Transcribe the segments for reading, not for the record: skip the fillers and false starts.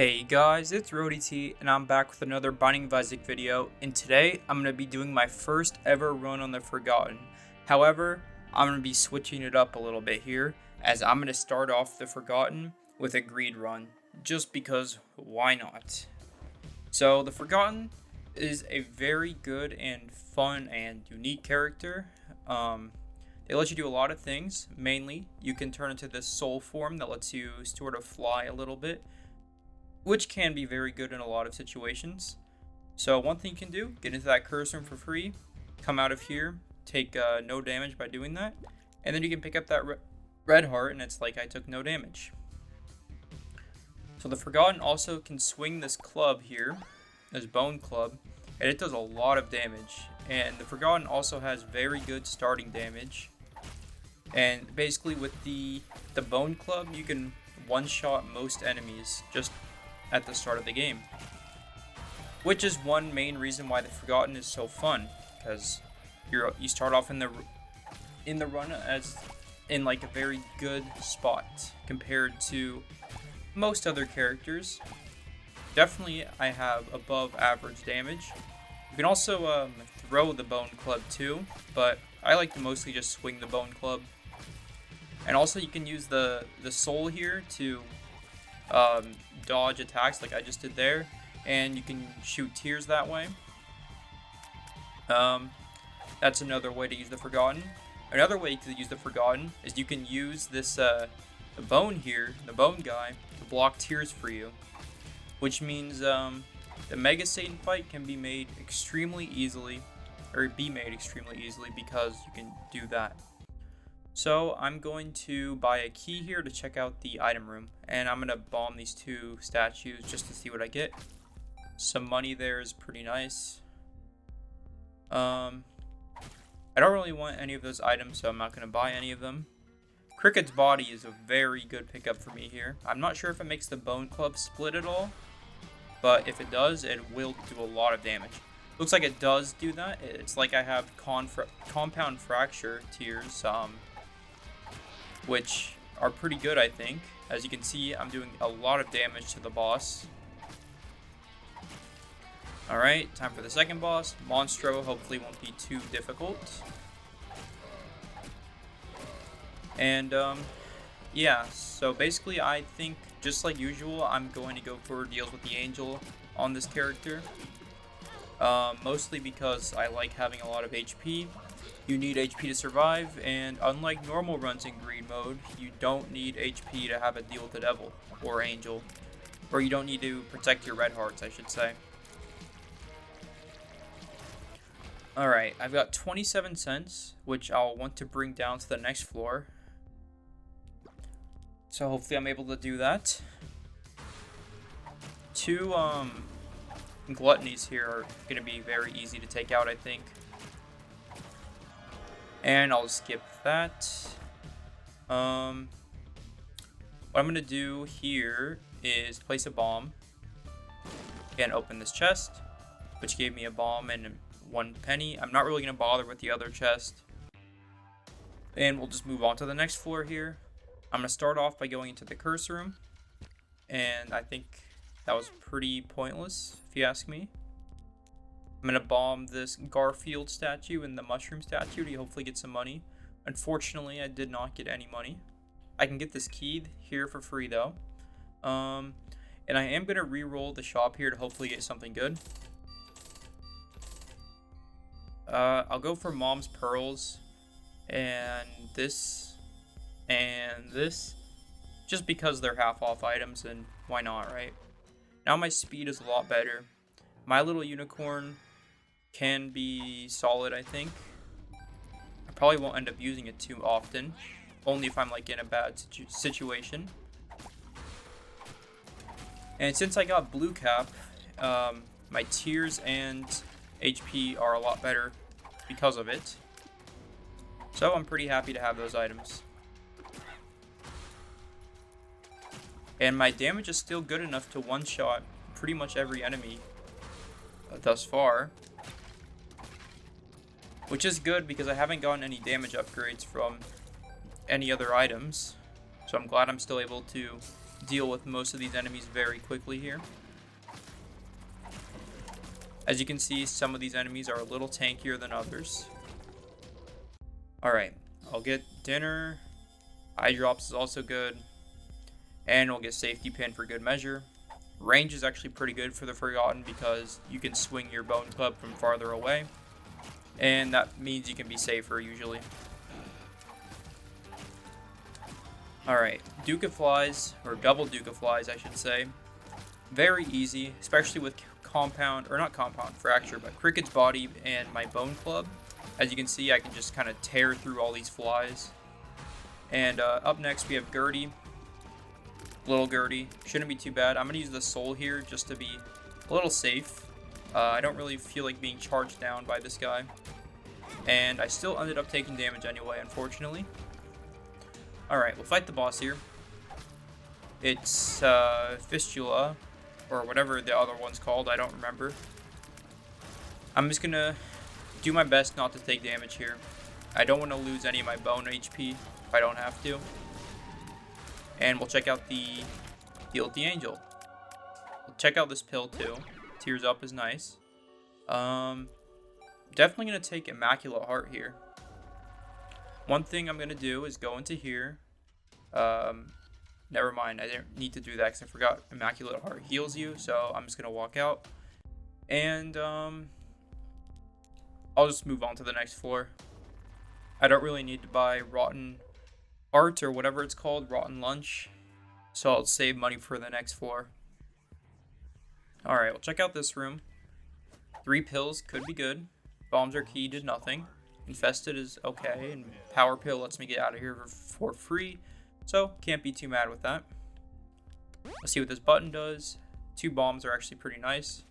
Hey guys, it's RodyT and I'm back with another Binding of Isaac video, and today I'm going to be doing my first ever run on the Forgotten. However, I'm going to be switching it up a little bit here, as I'm going to start off the Forgotten with a greed run, just because why not? So the Forgotten is a very good and fun and unique character. They let you do a lot of things. Mainly, you can turn into this soul form that lets you sort of fly a little bit, which can be very good in a lot of situations. So one thing you can do, get into that curse room for free, come out of here, take no damage by doing that, and then you can pick up that red heart and it's like I took no damage. So the Forgotten also can swing this club here, this bone club, and it does a lot of damage. And the Forgotten also has very good starting damage. And basically with the bone club, you can one-shot most enemies just at the start of the game, which is one main reason why the Forgotten is so fun, because you start off in the run as in like a very good spot compared to most other characters. Definitely I have above average damage. You can also throw the bone club too, but I like to mostly just swing the bone club. And also you can use the soul here to dodge attacks like I just did there, and you can shoot tears that way. That's another way to use the Forgotten. Another way to use the Forgotten is you can use this the bone here, the bone guy, to block tears for you, which means the Mega Satan fight can be made extremely easily, because you can do that. So I'm going to buy a key here to check out the item room, and I'm going to bomb these two statues just to see what I get. Some money there is pretty nice. I don't really want any of those items, so I'm not going to buy any of them. Cricket's body is a very good pickup for me here. I'm not sure if it makes the bone club split at all, but if it does, it will do a lot of damage. Looks like it does do that. It's like I have compound fracture tears, which are pretty good, I think. As you can see, I'm doing a lot of damage to the boss. Alright, time for the second boss. Monstro hopefully won't be too difficult. And, yeah, so basically I think, just like usual, I'm going to go for deals with the Angel on this character. Mostly because I like having a lot of HP. You need HP to survive, and unlike normal runs in greed mode, you don't need HP to have a deal with the devil or angel, or you don't need to protect your red hearts, I should say. Alright, I've got 27 cents, which I'll want to bring down to the next floor. So hopefully I'm able to do that. Two gluttonies here are going to be very easy to take out, I think. And I'll skip that. What I'm going to do here is place a bomb. And open this chest, which gave me a bomb and 1 penny. I'm not really going to bother with the other chest. And we'll just move on to the next floor here. I'm going to start off by going into the curse room. And I think that was pretty pointless, if you ask me. I'm going to bomb this Garfield statue and the mushroom statue to hopefully get some money. Unfortunately, I did not get any money. I can get this key here for free, though. And I am going to re-roll the shop here to hopefully get something good. I'll go for Mom's Pearls and this, just because they're half-off items, and why not, right? Now my speed is a lot better. My Little Unicorn can be solid, I think. I probably won't end up using it too often, only if I'm like in a bad situation. And since I got blue cap, my tears and HP are a lot better because of it. So I'm pretty happy to have those items. And my damage is still good enough to one-shot pretty much every enemy thus far. Which is good because I haven't gotten any damage upgrades from any other items. So I'm glad I'm still able to deal with most of these enemies very quickly here. As you can see, some of these enemies are a little tankier than others. Alright, I'll get dinner. Eye drops is also good. And we'll get safety pin for good measure. Range is actually pretty good for the Forgotten because you can swing your bone club from farther away. And that means you can be safer usually. Alright, Duke of Flies, or double Duke of Flies I should say. Very easy, especially with fracture, but Cricket's Body and my bone club. As you can see, I can just kind of tear through all these flies. And up next we have Gertie. Little Gertie. Shouldn't be too bad. I'm going to use the soul here just to be a little safe. I don't really feel like being charged down by this guy. And I still ended up taking damage anyway, unfortunately. Alright, we'll fight the boss here. It's Fistula, or whatever the other one's called, I don't remember. I'm just going to do my best not to take damage here. I don't want to lose any of my bone HP if I don't have to. And we'll check out the Heal the Angel. We'll check out this pill too. Tears Up is nice. Definitely going to take Immaculate Heart here. One thing I'm going to do is go into here. Never mind, I didn't need to do that because I forgot Immaculate Heart heals you. So I'm just going to walk out. And I'll just move on to the next floor. I don't really need to buy Rotten Art or whatever it's called, Rotten Lunch. So I'll save money for the next floor. Alright, we'll check out this room. 3 pills could be good. Bombs are key, did nothing. Infested is okay, and Power Pill lets me get out of here for free. So, can't be too mad with that. Let's see what this button does. 2 bombs are actually pretty nice.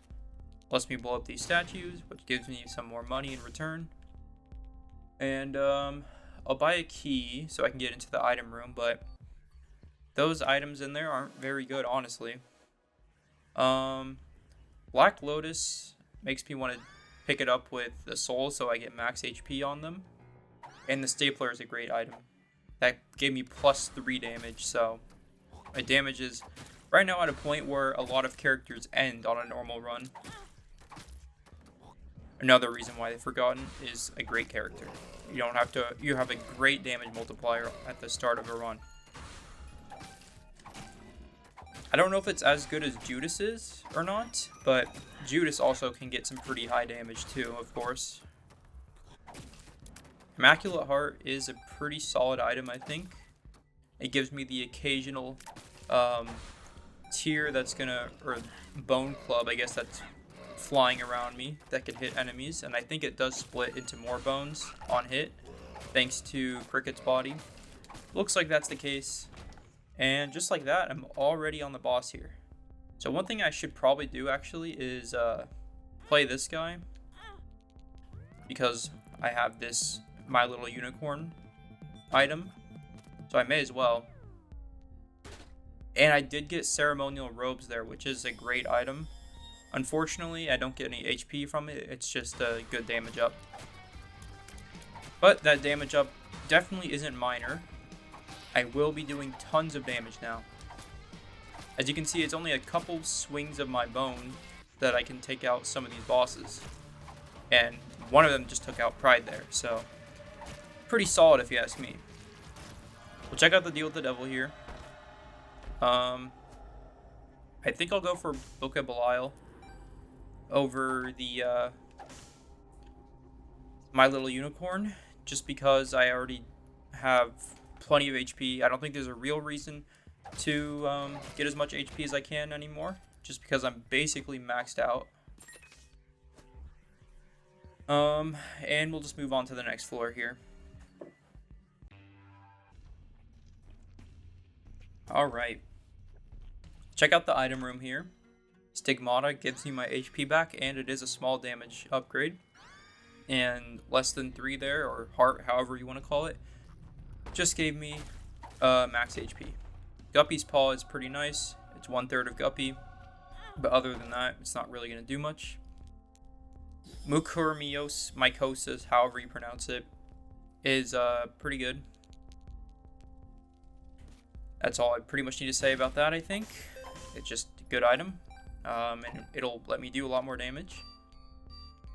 Lets me blow up these statues, which gives me some more money in return. And, I'll buy a key so I can get into the item room, but those items in there aren't very good, honestly. Black Lotus makes me want to pick it up with the soul so I get max HP on them. And the stapler is a great item. That gave me +3 damage, so my damage is right now at a point where a lot of characters end on a normal run. Another reason why they've Forgotten is a great character. You don't have to, you have a great damage multiplier at the start of a run. I don't know if it's as good as Judas is or not, but Judas also can get some pretty high damage too, of course. Immaculate Heart is a pretty solid item, I think. It gives me the occasional tier that's gonna, or bone club, I guess, that's flying around me that can hit enemies, and I think it does split into more bones on hit thanks to Cricket's Body. Looks like that's the case, and just like that, I'm already on the boss here. So one thing I should probably do actually is play this guy, because I have this My Little Unicorn item, so I may as well. And I did get Ceremonial Robes there, which is a great item. Unfortunately, I don't get any HP from it. It's just a good damage up. But that damage up definitely isn't minor. I will be doing tons of damage now. As you can see, it's only a couple swings of my bone that I can take out some of these bosses. And one of them just took out Pride there, so pretty solid if you ask me. We'll check out the deal with the devil here. I think I'll go for Book of Belial over the My Little Unicorn, just because I already have plenty of HP. I don't think there's a real reason to get as much HP as I can anymore, just because I'm basically maxed out. And we'll just move on to the next floor here. Alright. Check out the item room here. Stigmata gives me my HP back, and it is a small damage upgrade. And less than 3 there, or heart, however you want to call it, just gave me max HP. Guppy's Paw is pretty nice. It's 1/3 of Guppy, but other than that, it's not really going to do much. Mucormios Mycosis, however you pronounce it, is pretty good. That's all I pretty much need to say about that, I think. It's just a good item, and it'll let me do a lot more damage.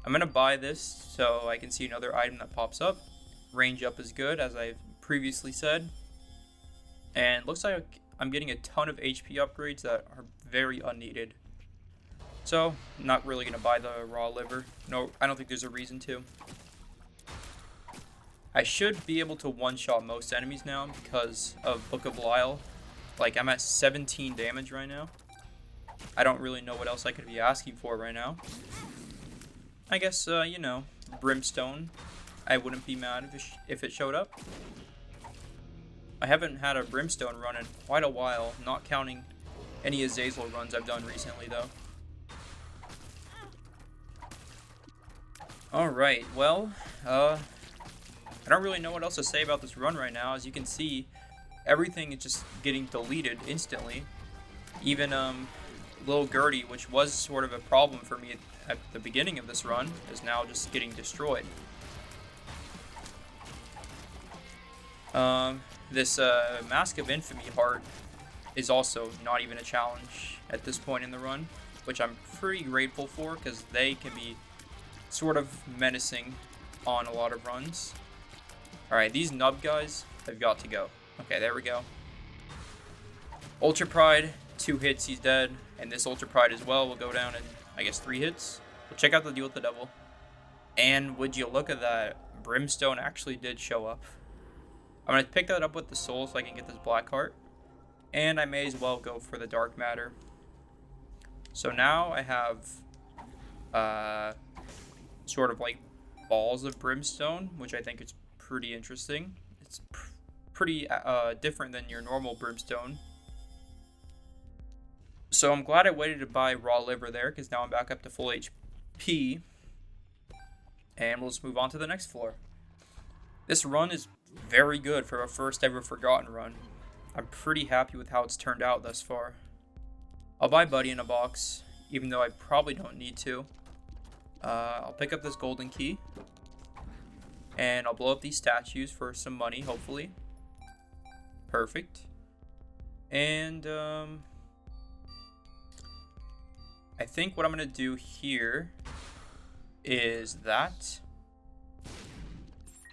I'm going to buy this so I can see another item that pops up. Range up is good, as I've previously said. And looks like I'm getting a ton of HP upgrades that are very unneeded. So, I'm not really going to buy the raw liver. No, I don't think there's a reason to. I should be able to one-shot most enemies now because of Book of Belial. Like, I'm at 17 damage right now. I don't really know what else I could be asking for right now. I guess, you know, Brimstone. I wouldn't be mad if it showed up. I haven't had a Brimstone run in quite a while, not counting any Azazel runs I've done recently, though. Alright, well, I don't really know what else to say about this run right now. As you can see, everything is just getting deleted instantly. Even, Lil Gertie, which was sort of a problem for me at the beginning of this run, is now just getting destroyed. This Mask of Infamy heart is also not even a challenge at this point in the run, which I'm pretty grateful for because they can be sort of menacing on a lot of runs. Alright, these nub guys have got to go. Okay, there we go. Ultra Pride, 2 hits, he's dead. And this Ultra Pride as well will go down in, I guess, 3 hits. We'll check out the deal with the devil. And would you look at that, Brimstone actually did show up. I'm going to pick that up with the soul so I can get this black heart. And I may as well go for the dark matter. So now I have sort of like balls of brimstone, which I think is pretty interesting. It's pretty different than your normal brimstone. So I'm glad I waited to buy raw liver there, because now I'm back up to full HP. And we'll just move on to the next floor. This run is very good for a first ever Forgotten run. I'm pretty happy with how it's turned out thus far. I'll buy Buddy in a box, even though I probably don't need to. I'll pick up this golden key. And I'll blow up these statues for some money, hopefully. Perfect. And, I think what I'm going to do here is that.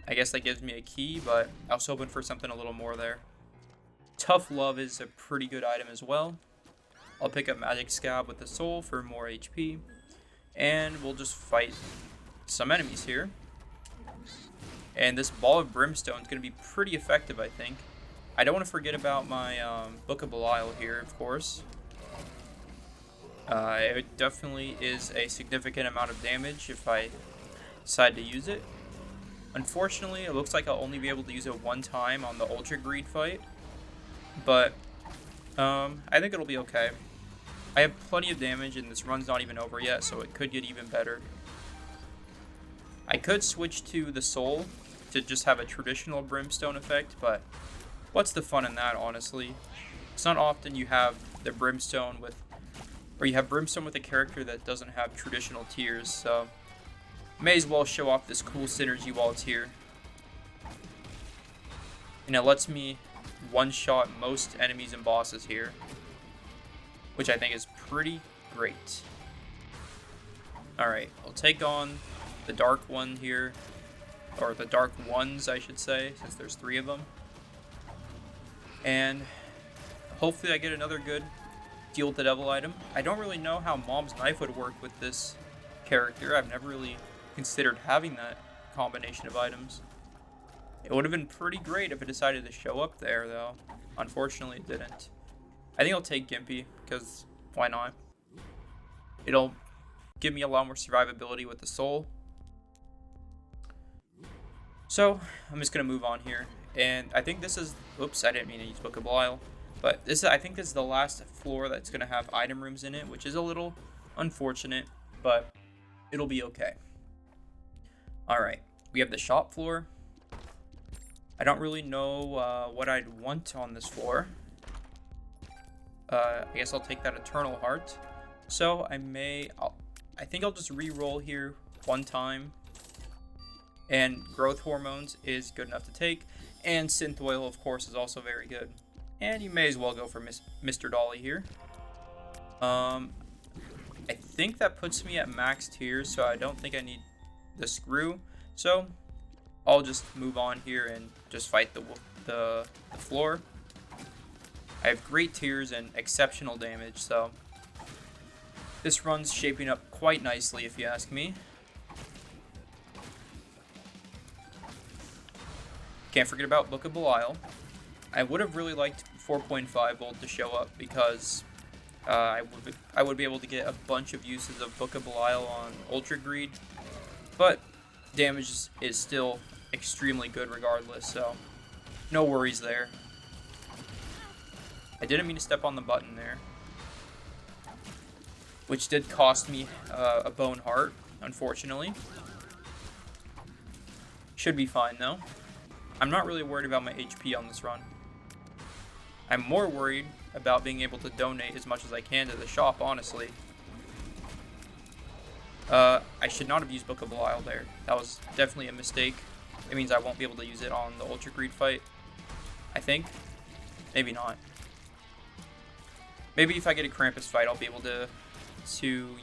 I guess that gives me a key, but I was hoping for something a little more there. Tough Love is a pretty good item as well. I'll pick up Magic Scab with the soul for more HP. And we'll just fight some enemies here. And this Ball of Brimstone is going to be pretty effective, I think. I don't want to forget about my Book of Belial here, of course. It definitely is a significant amount of damage if I decide to use it. Unfortunately, it looks like I'll only be able to use it one time on the Ultra Greed fight. But, I think it'll be okay. I have plenty of damage and this run's not even over yet, so it could get even better. I could switch to the Soul to just have a traditional Brimstone effect, but what's the fun in that, honestly? It's not often you have the Brimstone with... Or you have Brimstone with a character that doesn't have traditional tiers, so may as well show off this cool synergy while it's here. And it lets me one-shot most enemies and bosses here, which I think is pretty great. Alright, I'll take on the Dark One here, or the Dark Ones, I should say, since there's 3 of them. And hopefully I get another good Deal with the Devil item. I don't really know how Mom's Knife would work with this character. I've never really considered having that combination of items. It would have been pretty great if it decided to show up there, though. Unfortunately, it didn't. I think I'll take Gimpy, because why not? It'll give me a lot more survivability with the soul. So, I'm just going to move on here. And I think this is... Oops, I didn't mean to use Book of Belial. But I think this is the last floor that's going to have item rooms in it, which is a little unfortunate, but it'll be okay. Alright, we have the shop floor. I don't really know what I'd want on this floor. I guess I'll take that Eternal Heart. So I think I'll just re-roll here one time. And Growth Hormones is good enough to take. And Synth Oil, of course, is also very good. And you may as well go for Mr. Dolly here. I think that puts me at max tier, so I don't think I need the screw. So I'll just move on here and just fight the floor. I have great tiers and exceptional damage, so this run's shaping up quite nicely if you ask me. Can't forget about Book of Belial. I would have really liked 4.5 volt to show up because I would be able to get a bunch of uses of Book of Belial on Ultra Greed, but damage is still extremely good regardless, so no worries there. I didn't mean to step on the button there, which did cost me a bone heart, unfortunately. Should be fine though. I'm not really worried about my HP on this run. I'm more worried about being able to donate as much as I can to the shop, honestly. I should not have used Book of Belial there. That was definitely a mistake. It means I won't be able to use it on the Ultra Greed fight, I think. Maybe not. Maybe if I get a Krampus fight, I'll be able to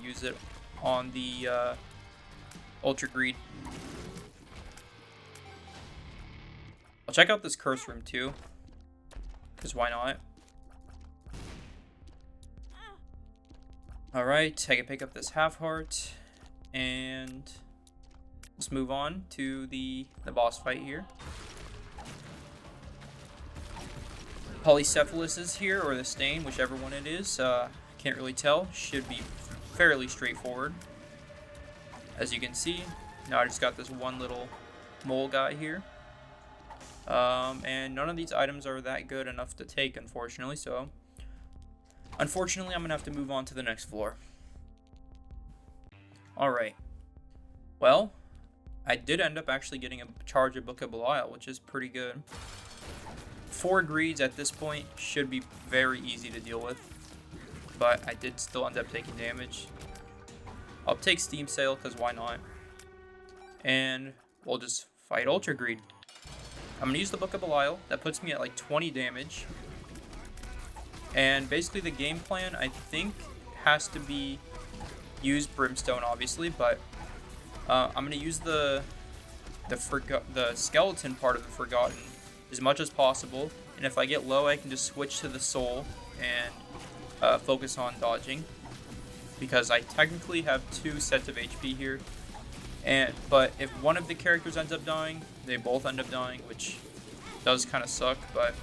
use it on the Ultra Greed. I'll check out this curse room too, because why not? Alright, I can pick up this half heart, and let's move on to the boss fight here. Polycephalus is here, or the Stain, whichever one it is. Can't really tell. Should be fairly straightforward. As you can see, now I just got this one little mole guy here. And none of these items are that good enough to take, unfortunately, so unfortunately I'm gonna have to move on to the next floor. Alright, well, I did end up actually getting a charge of Book of Belial, which is pretty good. 4 greeds at this point should be very easy to deal with, but I did still end up taking damage. I'll take Steam Sale, because why not? And we'll just fight Ultra Greed. I'm going to use the Book of Belial. That puts me at like 20 damage. And basically the game plan, I think, has to be use Brimstone, obviously, but I'm going to use the skeleton part of the Forgotten as much as possible. And if I get low, I can just switch to the Soul and focus on dodging, because I technically have 2 sets of HP here. But if one of the characters ends up dying, they both end up dying, which does kind of suck, but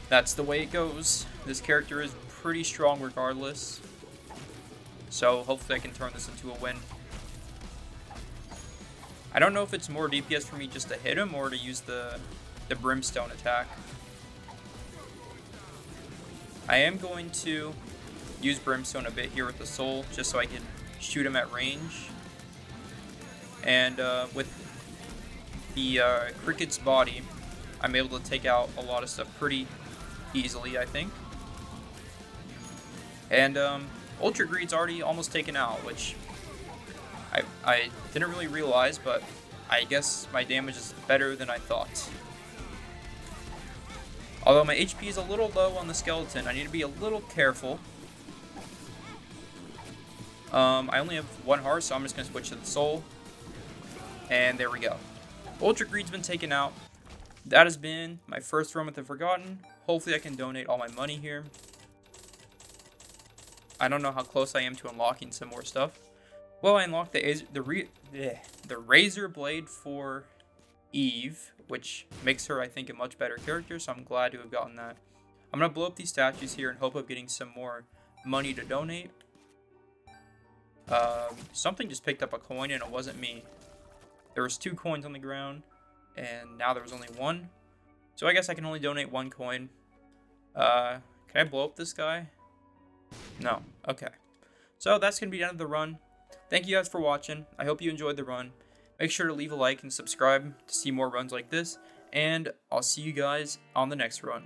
that's the way it goes. This character is pretty strong regardless, so hopefully I can turn this into a win. I don't know if it's more DPS for me just to hit him or to use the Brimstone attack. I am going to use Brimstone a bit here with the Soul, just so I can shoot him at range. And with the Cricket's body, I'm able to take out a lot of stuff pretty easily, I think. And Ultra Greed's already almost taken out, which I didn't really realize, but I guess my damage is better than I thought. Although my HP is a little low on the skeleton, I need to be a little careful. I only have 1 heart, so I'm just going to switch to the Soul. And there we go. Ultra Greed's been taken out. That has been my first run with the Forgotten. Hopefully I can donate all my money here. I don't know how close I am to unlocking some more stuff. Well, I unlocked the Razor Blade for Eve, which makes her, I think, a much better character, so I'm glad to have gotten that. I'm going to blow up these statues here in hope of getting some more money to donate. Something just picked up a coin and it wasn't me. There was 2 coins on the ground, and now there was only 1. So I guess I can only donate 1 coin. Can I blow up this guy? No. Okay. So that's going to be the end of the run. Thank you guys for watching. I hope you enjoyed the run. Make sure to leave a like and subscribe to see more runs like this. And I'll see you guys on the next run.